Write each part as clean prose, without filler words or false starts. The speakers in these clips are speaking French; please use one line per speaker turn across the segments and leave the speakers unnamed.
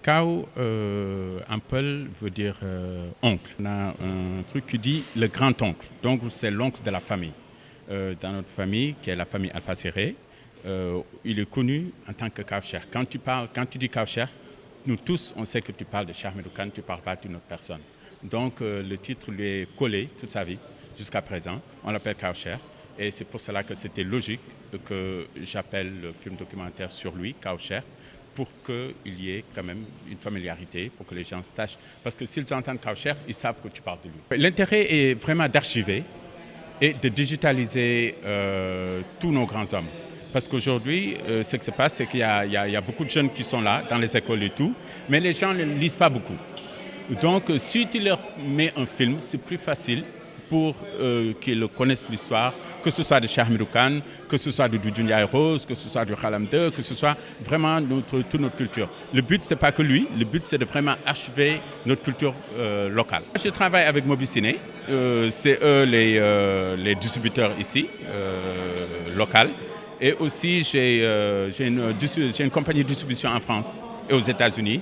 Kao, en peul, veut dire oncle. On a un truc qui dit le grand-oncle. Donc, c'est l'oncle de la famille. Dans notre famille, qui est la famille Alpha Serré, il est connu en tant que Kao Cheikh. Quand tu dis Kao Cheikh, nous tous, on sait que tu parles de Cheikh Ahmadou Kane, tu ne parles pas d'une autre personne. Donc, le titre lui est collé toute sa vie, jusqu'à présent. On l'appelle Kao Cheikh. Et c'est pour cela que c'était logique que j'appelle le film documentaire sur lui, Kao Cheikh, pour qu'il y ait quand même une familiarité, pour que les gens sachent. Parce que s'ils entendent Kao Cheikh, ils savent que tu parles de lui. L'intérêt est vraiment d'archiver et de digitaliser tous nos grands hommes. Parce qu'aujourd'hui, ce qui se passe, c'est qu'il y a beaucoup de jeunes qui sont là, dans les écoles et tout, mais les gens ne lisent pas beaucoup. Donc, si tu leur mets un film, c'est plus facile pour qu'ils connaissent l'histoire, que ce soit de Cheikh Ahmadou Kane, que ce soit de Doudou Ndiaye Rose, que ce soit du Khalam II, que ce soit vraiment toute notre culture. Le but, ce n'est pas que lui, le but, c'est de vraiment achever notre culture locale. Je travaille avec Mobiciné, c'est eux les distributeurs ici, locaux. Et aussi, j'ai une compagnie de distribution en France et aux États-Unis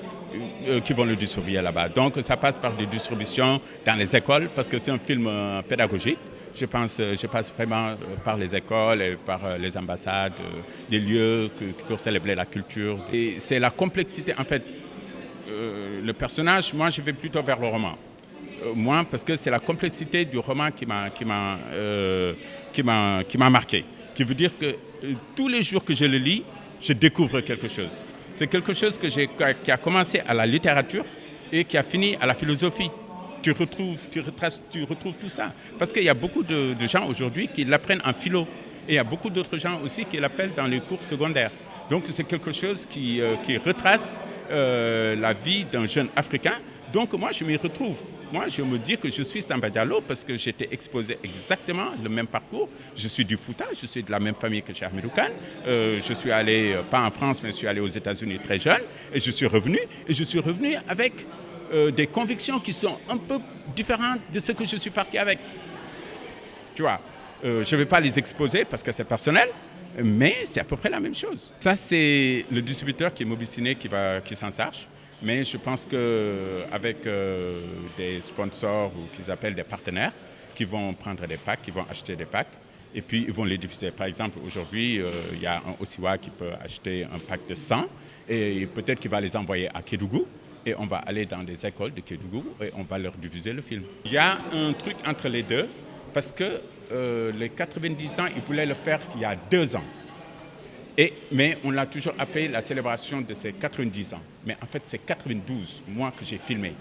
qui vont le distribuer là-bas. Donc, ça passe par des distributions dans les écoles parce que c'est un film pédagogique. Je passe vraiment par les écoles et par les ambassades, des lieux pour célébrer la culture. Et c'est la complexité, en fait, le personnage, moi, je vais plutôt vers le roman. Moi, parce que c'est la complexité du roman qui m'a marqué. Qui veut dire que tous les jours que je le lis, je découvre quelque chose. C'est quelque chose qui a commencé à la littérature et qui a fini à la philosophie. Tu retrouves tout ça. Parce qu'il y a beaucoup de gens aujourd'hui qui l'apprennent en philo. Et il y a beaucoup d'autres gens aussi qui l'appellent dans les cours secondaires. Donc c'est quelque chose qui retrace la vie d'un jeune Africain. Donc moi, je m'y retrouve. Moi, je me dis que je suis Samba Diallo parce que j'étais exposé exactement le même parcours. Je suis du Fouta, je suis de la même famille que Cheikh Ahmadou Kane. Je suis allé, pas en France, mais je suis allé aux États-Unis très jeune. Et je suis revenu. Et je suis revenu avec des convictions qui sont un peu différentes de ce que je suis parti avec. Tu vois, je ne vais pas les exposer parce que c'est personnel, mais c'est à peu près la même chose. Ça, c'est le distributeur qui est Mobiciné qui s'en charge. Mais je pense qu'avec des sponsors ou qu'ils appellent des partenaires qui vont prendre des packs, qui vont acheter des packs et puis ils vont les diffuser. Par exemple, aujourd'hui, il y a un Osiwa qui peut acheter un pack de 100 et peut-être qu'il va les envoyer à Kédougou et on va aller dans des écoles de Kédougou et on va leur diffuser le film. Il y a un truc entre les deux parce que les 90 ans, ils voulaient le faire il y a 2 ans. Mais on l'a toujours appelé la célébration de ses 90 ans. Mais en fait, c'est 92 mois que j'ai filmé.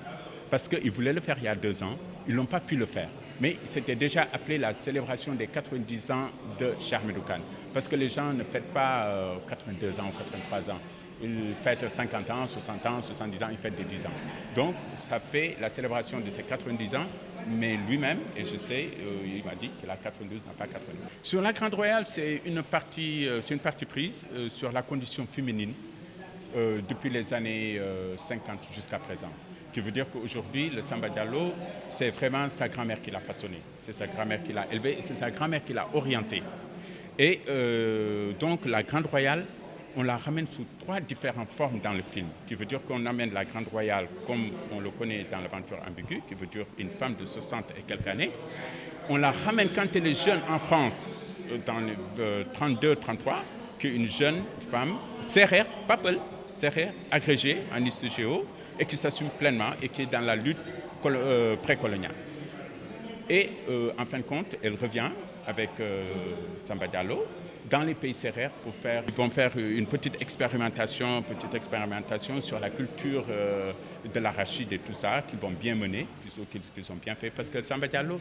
Parce qu'ils voulaient le faire il y a 2 ans, ils n'ont pas pu le faire. Mais c'était déjà appelé la célébration des 90 ans de Cheikh Ahmadou Kane. Parce que les gens ne fêtent pas 82 ans ou 83 ans. Ils fêtent 50 ans, 60 ans, 70 ans, ils fêtent des 10 ans. Donc, ça fait la célébration de ses 90 ans, mais lui-même, et je sais, il m'a dit qu'il a 92, n'a pas 92. Sur la Grande Royale, c'est une partie prise sur la condition féminine depuis les années 50 jusqu'à présent. Qui veut dire qu'aujourd'hui, le Samba Diallo, c'est vraiment sa grand-mère qui l'a façonné. C'est sa grand-mère qui l'a élevé et c'est sa grand-mère qui l'a orienté. Et donc, la Grande Royale, on la ramène sous 3 différentes formes dans le film, qui veut dire qu'on amène la Grande Royale comme on le connaît dans l'aventure ambiguë, qui veut dire une femme de 60 et quelques années. On la ramène quand elle est jeune en France, dans les 32-33, qu'une jeune femme, Serrère, pas Peul, Serrère, agrégée en histoire géo, et qui s'assume pleinement et qui est dans la lutte précoloniale. Et en fin de compte, elle revient avec Samba Diallo dans les pays sérères pour ils vont faire une petite expérimentation sur la culture de l'arachide et tout ça, qu'ils vont bien mener, qu'ils ont bien fait. Parce que Samba Diallo,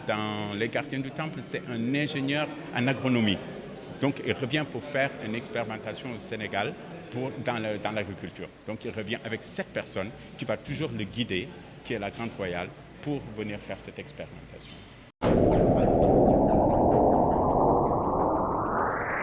dans Les Gardiens du Temple, c'est un ingénieur en agronomie. Donc il revient pour faire une expérimentation au Sénégal dans l'agriculture. Donc il revient avec 7 personnes qui va toujours le guider, qui est la Grande Royale, pour venir faire cette expérimentation.